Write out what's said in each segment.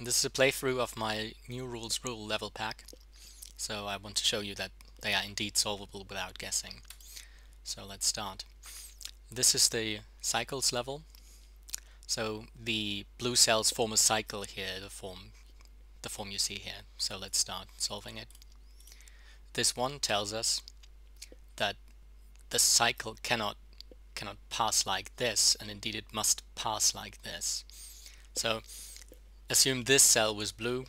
This is a playthrough of my new rules rule level pack, so I want to show you that they are indeed solvable without guessing. So let's start. This is the cycles level. So the blue cells form a cycle here, the form you see here. So let's start solving it. This one tells us that the cycle cannot pass like this, and indeed it must pass like this. So assume this cell was blue,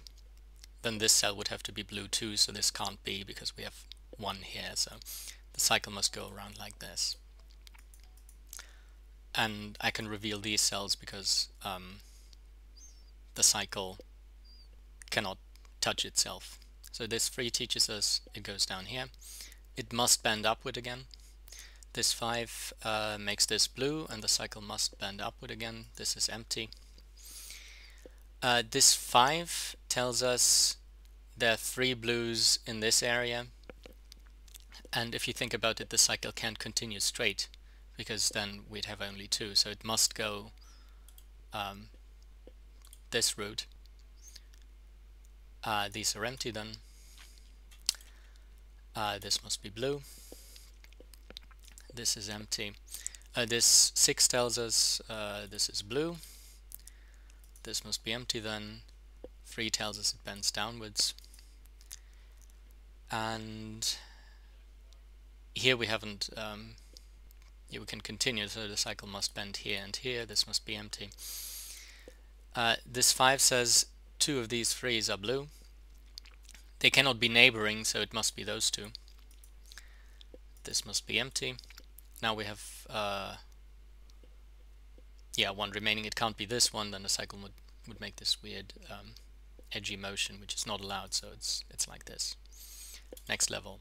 then this cell would have to be blue too, so this can't be because we have one here, so the cycle must go around like this. And I can reveal these cells because the cycle cannot touch itself. So this 3 teaches us it goes down here. It must bend upward again. This 5 makes this blue, and the cycle must bend upward again. This is empty. This 5 tells us there are 3 blues in this area, and if you think about it, the cycle can't continue straight because then we'd have only 2, so it must go this route. These are empty then. This must be blue. This is empty. This 6 tells us this is blue. This must be empty then. 3 tells us it bends downwards. And here we haven't, here we can continue, so the cycle must bend here and here. This must be empty. This 5 says 2 of these 3s are blue. They cannot be neighboring, so it must be those 2. This must be empty. Now we have one remaining. It can't be this one, then the cycle would make this weird edgy motion, which is not allowed, so it's like this. Next level.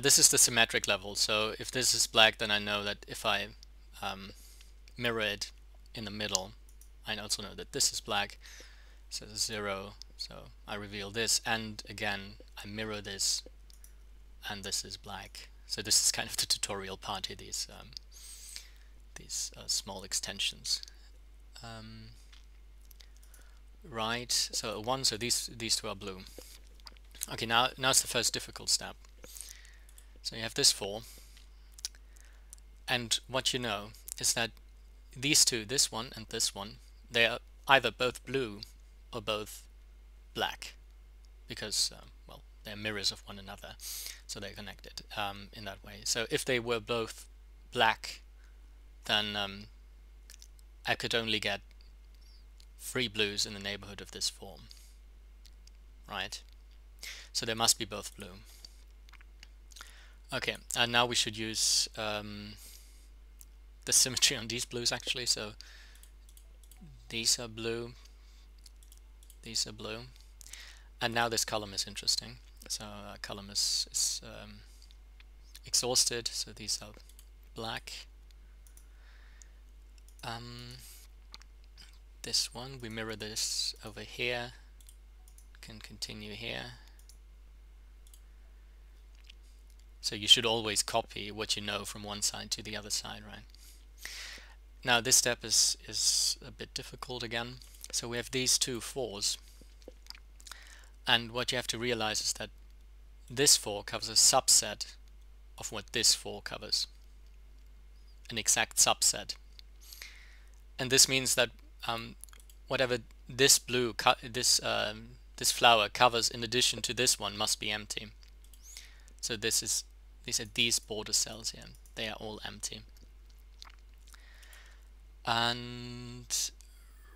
This is the symmetric level, so if this is black, then I know that if I mirror it in the middle, I also know that this is black, so 0, so I reveal this, and again I mirror this, and this is black. So this is kind of the tutorial part here, these small extensions. Right, so a 1, so these 2 are blue. Okay, now it's the first difficult step. So you have this 4, and what you know is that these 2, this one and this one, they are either both blue or both black, because well, they're mirrors of one another, so they're connected in that way. So if they were both black, then I could only get 3 blues in the neighborhood of this form, right? So they must be both blue. Okay, and now we should use the symmetry on these blues actually. So these are blue, these are blue, and now this column is interesting. So column is exhausted, so these are black. This one, we mirror this over here, can continue here. So you should always copy what you know from one side to the other side, right? Now this step is a bit difficult again. So we have these 2 4s, and what you have to realize is that this 4 covers a subset of what this 4 covers, an exact subset. And this means that whatever this blue, this flower covers in addition to this one must be empty. So these are these border cells here. They are all empty. And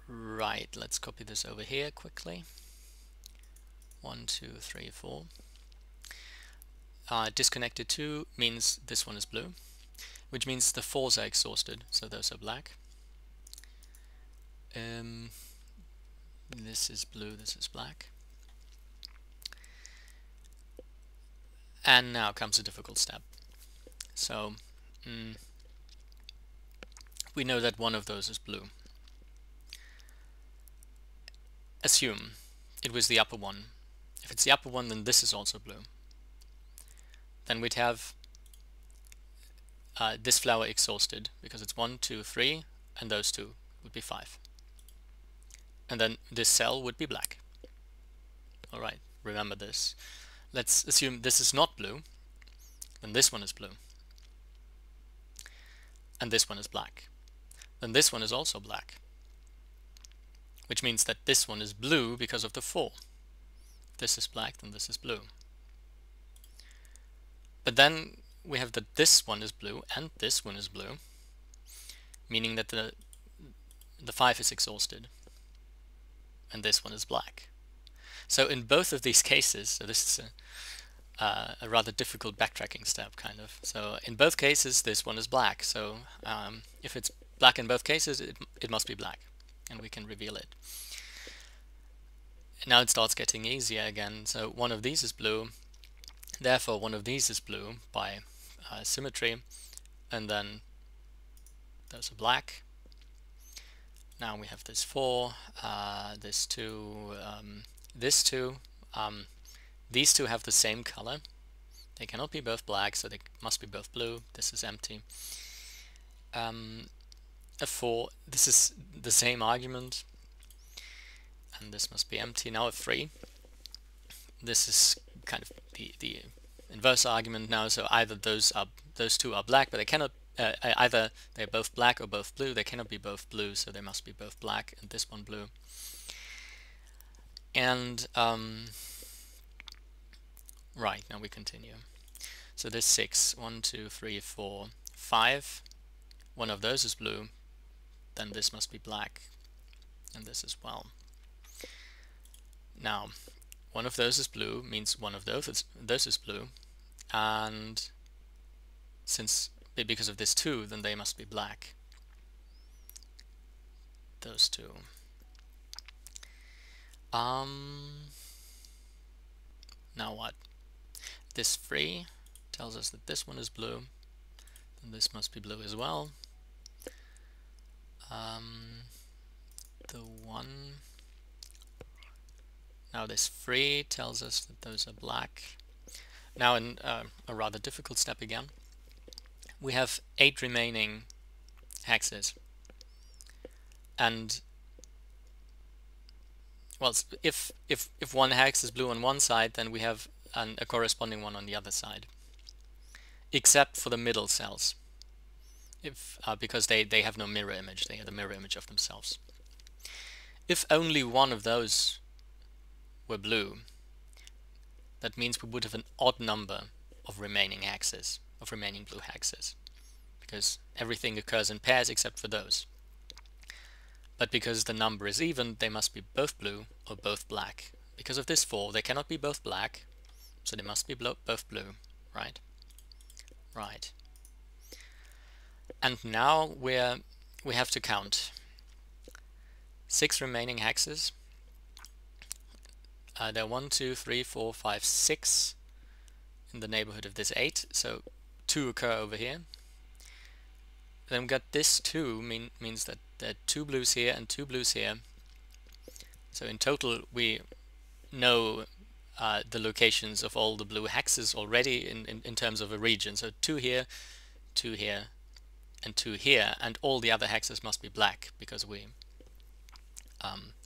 right, let's copy this over here quickly. 1, 2, 3, 4. Disconnected 2 means this one is blue, which means the 4s are exhausted, so those are black. This is blue, this is black. And now comes a difficult step. So we know that one of those is blue. Assume it was the upper one. If it's the upper one, then this is also blue. Then we'd have this flower exhausted because it's 1, 2, 3, and those 2 would be 5. and then this cell would be black. Alright, remember this. Let's assume this is not blue, then this one is blue. And this one is black. Then this one is also black. Which means that this one is blue because of the 4. This is black, then this is blue. But then we have that this one is blue and this one is blue, meaning that the 5 is exhausted. And this one is black. So in both of these cases, so this is a rather difficult backtracking step, kind of. So in both cases, this one is black. So if it's black in both cases, it must be black, and we can reveal it. Now it starts getting easier again. So one of these is blue, therefore one of these is blue by symmetry, and then there's a black. Now we have this 4, this 2, this 2. These two have the same color. They cannot be both black, so they must be both blue. This is empty. A 4, this is the same argument, and this must be empty. Now a 3. This is kind of the inverse argument now. So either those two are black, but they cannot. Either they're both black or both blue. They cannot be both blue, so they must be both black, and this one blue. And right, now we continue. So this 6, 1, 2, 3, 4, 5. One of those is blue, then this must be black, and this as well. Now, one of those is blue means one of those is blue, and because of this 2, then they must be black. Those 2. Now what? This 3 tells us that this one is blue, and this must be blue as well. The 1. Now this 3 tells us that those are black. Now in a rather difficult step again, we have 8 remaining hexes, and well, if one hex is blue on one side, then we have a corresponding one on the other side, except for the middle cells, because they have no mirror image. They have the mirror image of themselves. If only one of those were blue, that means we would have an odd number of remaining hexes, of remaining blue hexes, because everything occurs in pairs except for those. But because the number is even, they must be both blue or both black. Because of this 4, they cannot be both black, so they must be both blue, right? Right. And now we have to count 6 remaining hexes. There are 1, 2, 3, 4, 5, 6 in the neighborhood of this 8, so 2 occur over here. Then we got this 2 means that there are 2 blues here and 2 blues here. So in total we know the locations of all the blue hexes already in terms of a region. So 2 here, 2 here, and 2 here, and all the other hexes must be black because we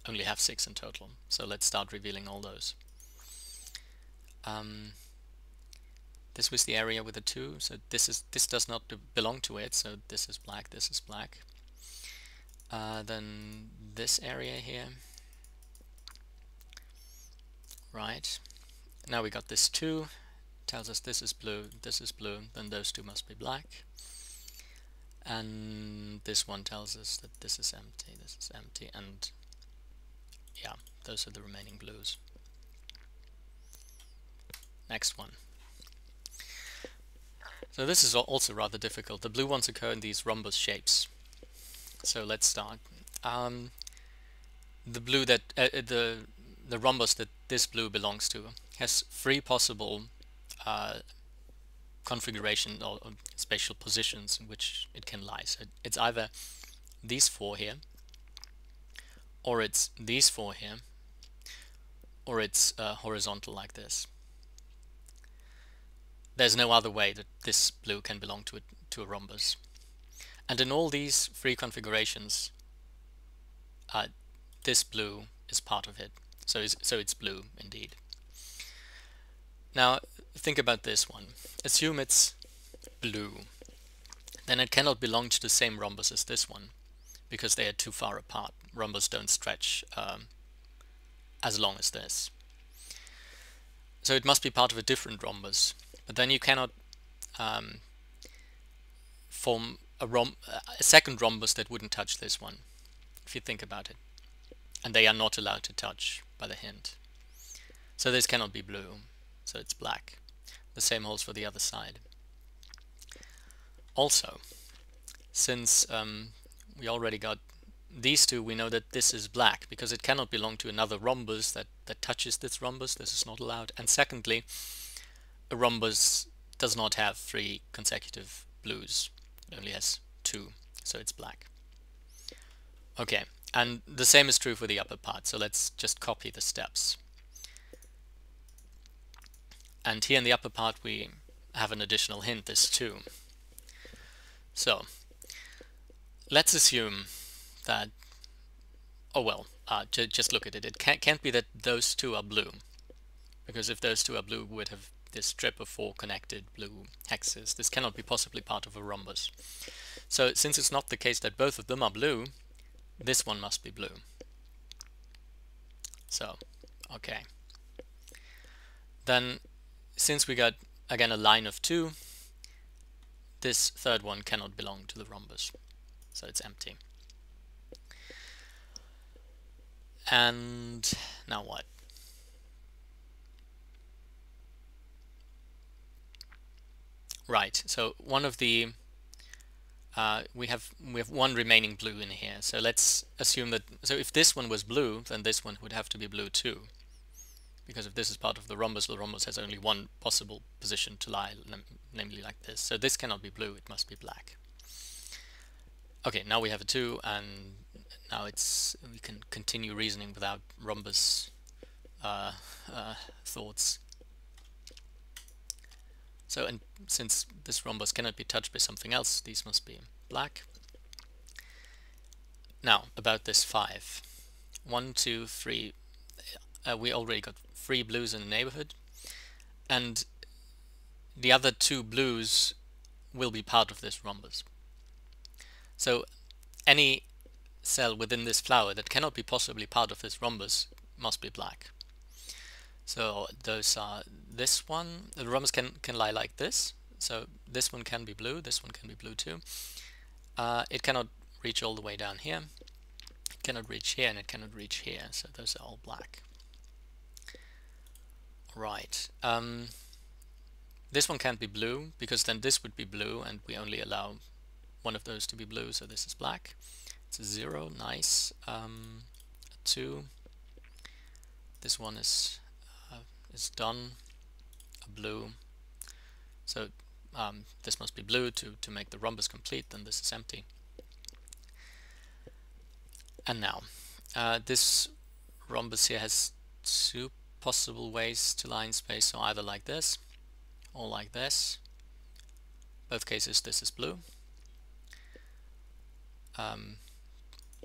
only have 6 in total. So let's start revealing all those. This was the area with the 2, so this does not belong to it, so this is black, this is black. Then this area here. Right. Now we got this 2, tells us this is blue, then those 2 must be black. And this one tells us that this is empty, and yeah, those are the remaining blues. Next one. So this is also rather difficult. The blue ones occur in these rhombus shapes. So let's start. The blue that the rhombus that this blue belongs to has 3 possible configuration or spatial positions in which it can lie. So it's either these 4 here, or it's these 4 here, or it's horizontal like this. There's no other way that this blue can belong to a rhombus. And in all these 3 configurations, this blue is part of it. So it's blue indeed. Now think about this one. Assume it's blue. Then it cannot belong to the same rhombus as this one, because they are too far apart. Rhombus don't stretch as long as this. So it must be part of a different rhombus. But then you cannot form a second rhombus that wouldn't touch this one, if you think about it. And they are not allowed to touch by the hint. So this cannot be blue, so it's black. The same holds for the other side. Also, since we already got these two, we know that this is black, because it cannot belong to another rhombus that touches this rhombus. This is not allowed. And secondly, a rhombus does not have 3 consecutive blues. It only has 2, so it's black. Okay, and the same is true for the upper part, so let's just copy the steps. And here in the upper part we have an additional hint, this 2. So let's assume that, just look at it. It can't be that those 2 are blue, because if those 2 are blue, we would have this strip of 4 connected blue hexes. This cannot be possibly part of a rhombus. So since it's not the case that both of them are blue, this one must be blue. So, okay. Then, since we got, again, a line of 2, this third one cannot belong to the rhombus. So it's empty. And now what? Right, so one of the we have one remaining blue in here. So let's assume that, so if this one was blue, then this one would have to be blue too. Because if this is part of the rhombus has only one possible position to lie, namely like this. So this cannot be blue, it must be black. Okay, now we have a 2, and now we can continue reasoning without rhombus thoughts. So, and since this rhombus cannot be touched by something else, these must be black. Now, about this 5. 1, 2, 3. We already got 3 blues in the neighborhood, and the other 2 blues will be part of this rhombus. So any cell within this flower that cannot be possibly part of this rhombus must be black. So those are this one. The rhombus can lie like this. So this one can be blue, this one can be blue too. It cannot reach all the way down here. It cannot reach here, and it cannot reach here. So those are all black. Right. This one can't be blue, because then this would be blue, and we only allow one of those to be blue, so this is black. It's a 0, nice. A 2. This one is done. A blue. So this must be blue to make the rhombus complete, then this is empty. And now, this rhombus here has 2 possible ways to lie in space, so either like this, or like this. Both cases this is blue.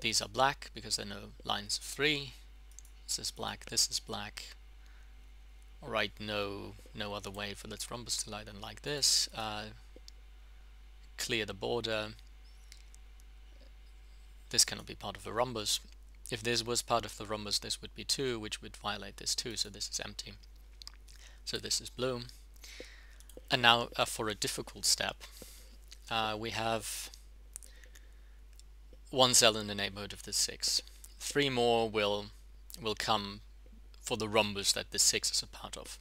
These are black, because there are no lines of 3. This is black, this is black. Alright, no other way for this rhombus to lie than like this. Clear the border. This cannot be part of the rhombus. If this was part of the rhombus, this would be 2, which would violate this 2, so this is empty. So this is blue. And now for a difficult step, we have 1 cell in the neighborhood of this 6. 3 more will come for the rhombus that this 6 is a part of.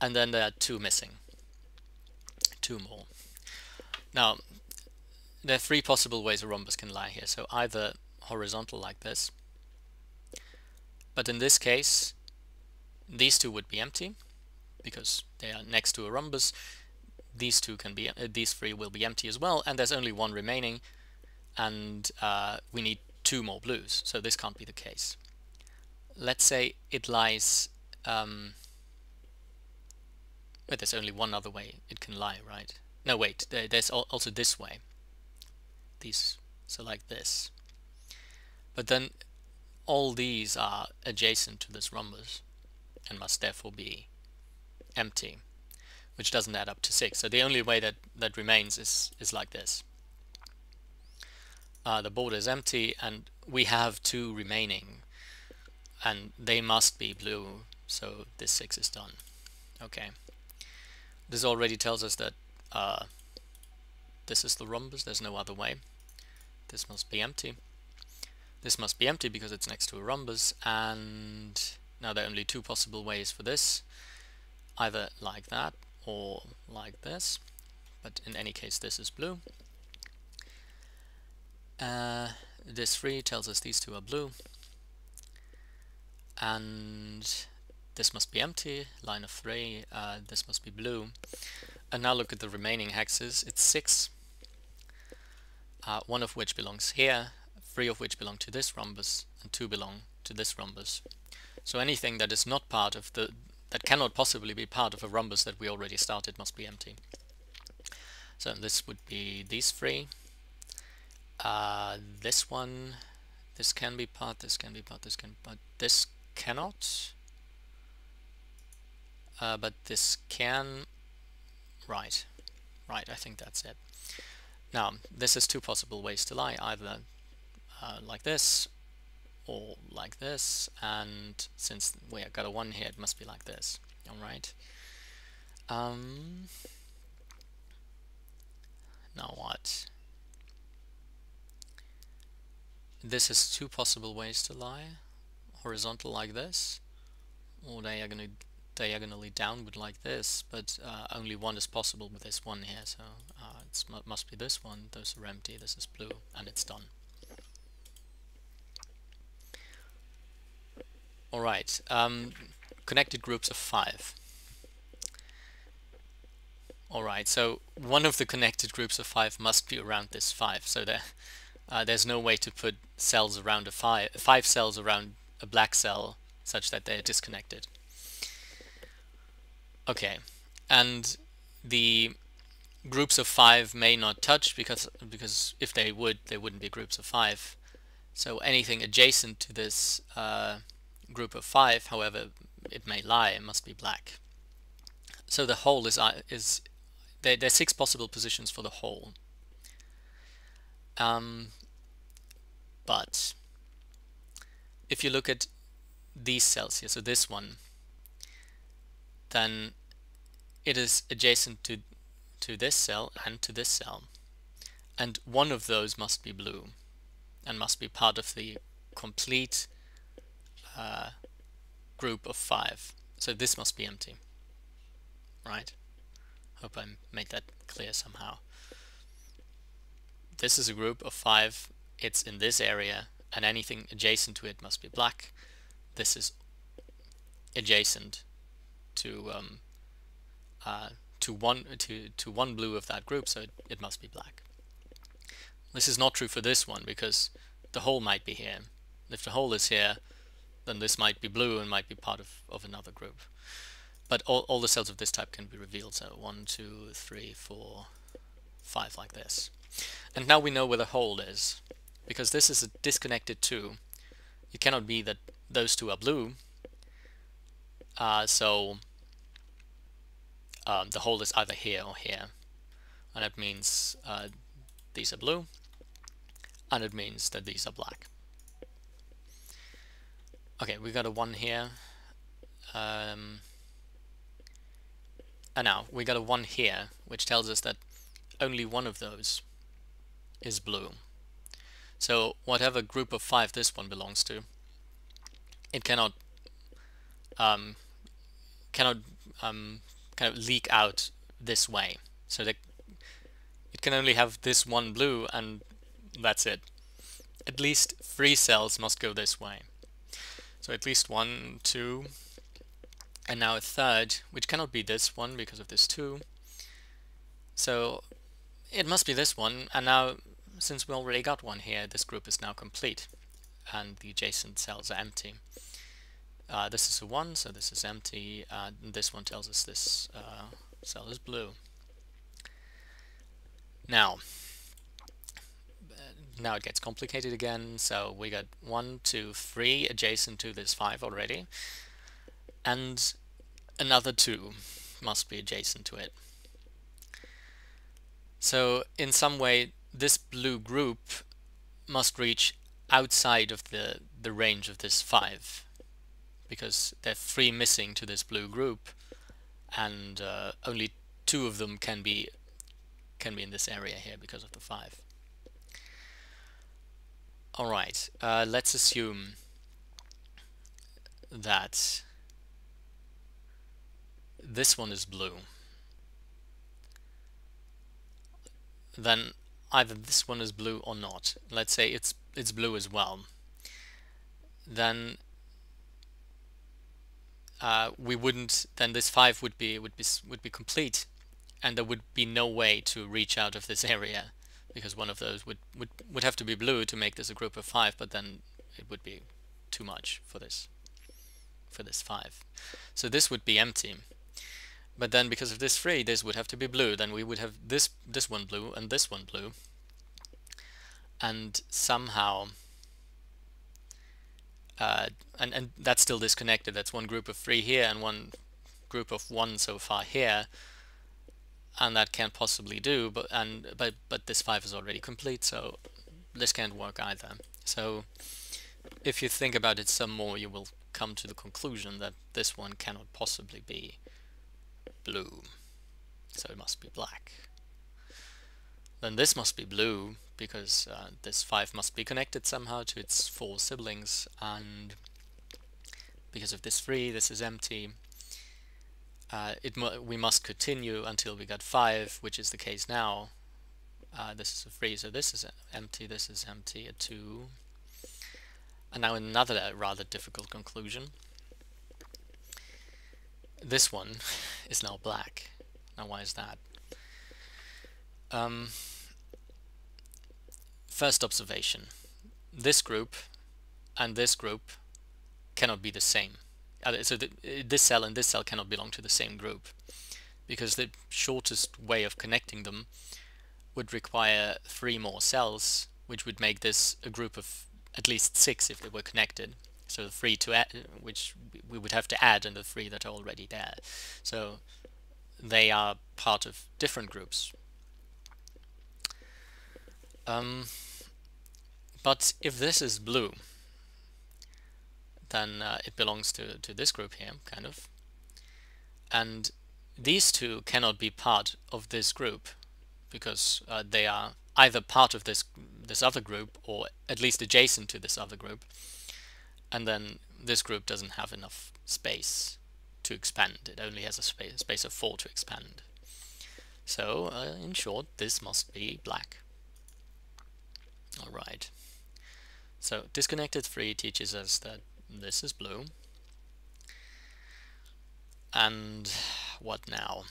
And then there are 2 missing. 2 more. Now, there are 3 possible ways a rhombus can lie here. So either horizontal like this, but in this case these 2 would be empty because they are next to a rhombus. These 2 can be these 3 will be empty as well, and there's only 1 remaining, and we need 2 more blues, so this can't be the case. Let's say it lies but there's only one other way it can lie, right? No, wait, there's also this way. These, so like this. but then all these are adjacent to this rhombus and must therefore be empty, which doesn't add up to 6. So the only way that remains is like this. The border is empty and we have 2 remaining and they must be blue, so this 6 is done. Okay, this already tells us that this is the rhombus, there's no other way. This must be empty. This must be empty because it's next to a rhombus, and now there are only 2 possible ways for this, either like that or like this, but in any case this is blue. This 3 tells us these 2 are blue, and this must be empty, line of 3, this must be blue. And now look at the remaining hexes. It's 6, 1 of which belongs here, 3 of which belong to this rhombus, and 2 belong to this rhombus. So anything that is not part of that cannot possibly be part of a rhombus that we already started must be empty. So this would be these 3. This one, this can be part, this can be part, this can be part, this cannot, but this can. Right, I think that's it. Now, this is 2 possible ways to lie, either like this or like this, and since we got a 1 here, it must be like this. Alright. Now what? This is 2 possible ways to lie. Horizontal like this, or diagonally downward like this, but only 1 is possible with this 1 here, so it must be this one. Those are empty, this is blue, and it's done. Alright, connected groups of 5. Alright, so one of the connected groups of 5 must be around this 5, so there's no way to put cells around 5 cells around a black cell such that they're disconnected. Okay, and the groups of 5 may not touch because if they would, they wouldn't be groups of 5. So anything adjacent to this group of 5, however it may lie, it must be black. So the hole there's 6 possible positions for the hole. But if you look at these cells here, so this one, then it is adjacent to this cell and to this cell, and one of those must be blue and must be part of the complete group of 5. So this must be empty, right? Hope I made that clear somehow. This is a group of 5, it's in this area, and anything adjacent to it must be black. This is adjacent to one blue of that group, so it must be black. This is not true for this one because the hole might be here. If the hole is here, then this might be blue and might be part of another group. But all the cells of this type can be revealed, so 1, 2, 3, 4, 5 like this. And now we know where the hole is, because this is a disconnected 2. It cannot be that those 2 are blue, so the hole is either here or here, and that means these are blue, and it means that these are black. Okay, we got a 1 here, and now we got a 1 here, which tells us that only one of those is blue. So whatever group of 5 this one belongs to, it cannot kind of leak out this way. So that it can only have this 1 blue, and that's it. At least 3 cells must go this way. So at least 1, 2, and now a third, which cannot be this one because of this 2. So it must be this one, and now since we already got 1 here, this group is now complete, and the adjacent cells are empty. This is a 1, so this is empty, and this one tells us this cell is blue. Now, now it gets complicated again. So we got 1, 2, 3 adjacent to this 5 already, and another 2 must be adjacent to it. So in some way this blue group must reach outside of the range of this 5, because there are 3 missing to this blue group, and only 2 of them can be in this area here because of the 5. Alright, let's assume that this one is blue. Then either this one is blue or not. Let's say it's blue as well. Then we wouldn't. Then this 5 would be complete, and there would be no way to reach out of this area, because one of those would have to be blue to make this a group of 5. But then it would be too much for this 5. So this would be empty. But then because of this 3, this would have to be blue. Then we would have this one blue and this one blue. And somehow, and that's still disconnected. That's one group of 3 here and one group of 1 so far here. And that can't possibly do. But this 5 is already complete, so this can't work either. So if you think about it some more, you will come to the conclusion that this one cannot possibly be blue, so it must be black. Then this must be blue, because this 5 must be connected somehow to its 4 siblings, and because of this 3, this is empty. We must continue until we got 5, which is the case now. This is a 3, so this is empty, this is empty, a 2. And now another rather difficult conclusion. This one is now black. Now why is that? First observation. This group and this group cannot be the same. So this cell and this cell cannot belong to the same group, because the shortest way of connecting them would require 3 more cells, which would make this a group of at least 6 if they were connected. So the 3 to add, which we would have to add, and the 3 that are already there. So they are part of different groups. But if this is blue, then it belongs to this group here, kind of. And these 2 cannot be part of this group, because they are either part of this other group or at least adjacent to this other group. And then this group doesn't have enough space to expand. It only has a space of 4 to expand. So, in short, this must be black. Alright. So, disconnected 3 teaches us that this is blue. And what now?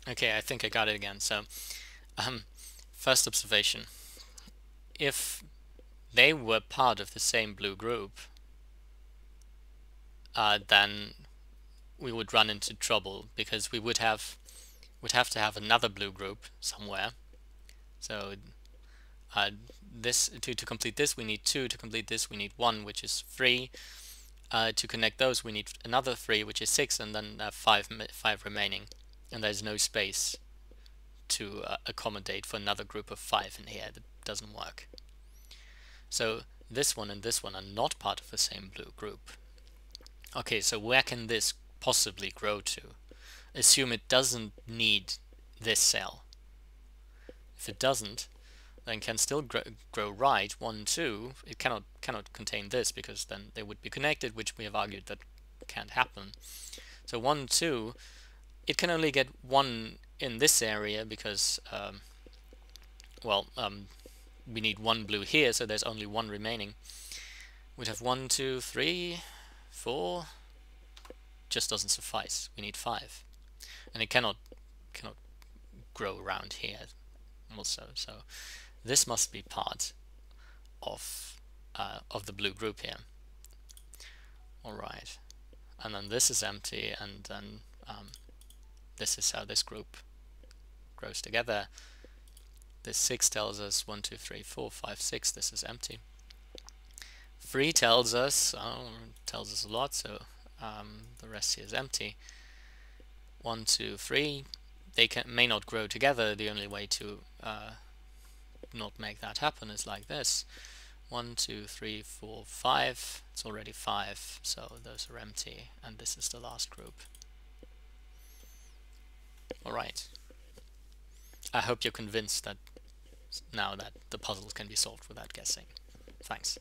Okay, I think I got it again. So, first observation. If they were part of the same blue group, then we would run into trouble, because we would have to have another blue group somewhere. So this to complete this we need 2, to complete this we need 1, which is 3. To connect those we need another 3, which is 6, and then 5 remaining. And there's no space to accommodate for another group of 5 in here. That doesn't work. So this one and this one are not part of the same blue group. Okay, so where can this possibly grow to? Assume it doesn't need this cell. If it doesn't, then can still grow right. 1, 2. It cannot contain this, because then they would be connected, which we have argued that can't happen. So 1, 2. It can only get 1 in this area, because we need 1 blue here, so there's only 1 remaining. We'd have 1, 2, 3, 4. Just doesn't suffice. We need 5, and it cannot grow around here also. So this must be part of the blue group here. All right, and then this is empty, and then this is how this group grows together. This 6 tells us 1, 2, 3, 4, 5, 6. This is empty. 3 tells us a lot, so the rest here is empty. 1, 2, 3. They may not grow together. The only way to not make that happen is like this. 1, 2, 3, 4, 5. It's already 5, so those are empty, and this is the last group. Alright. I hope you're convinced that now that the puzzle can be solved without guessing. Thanks.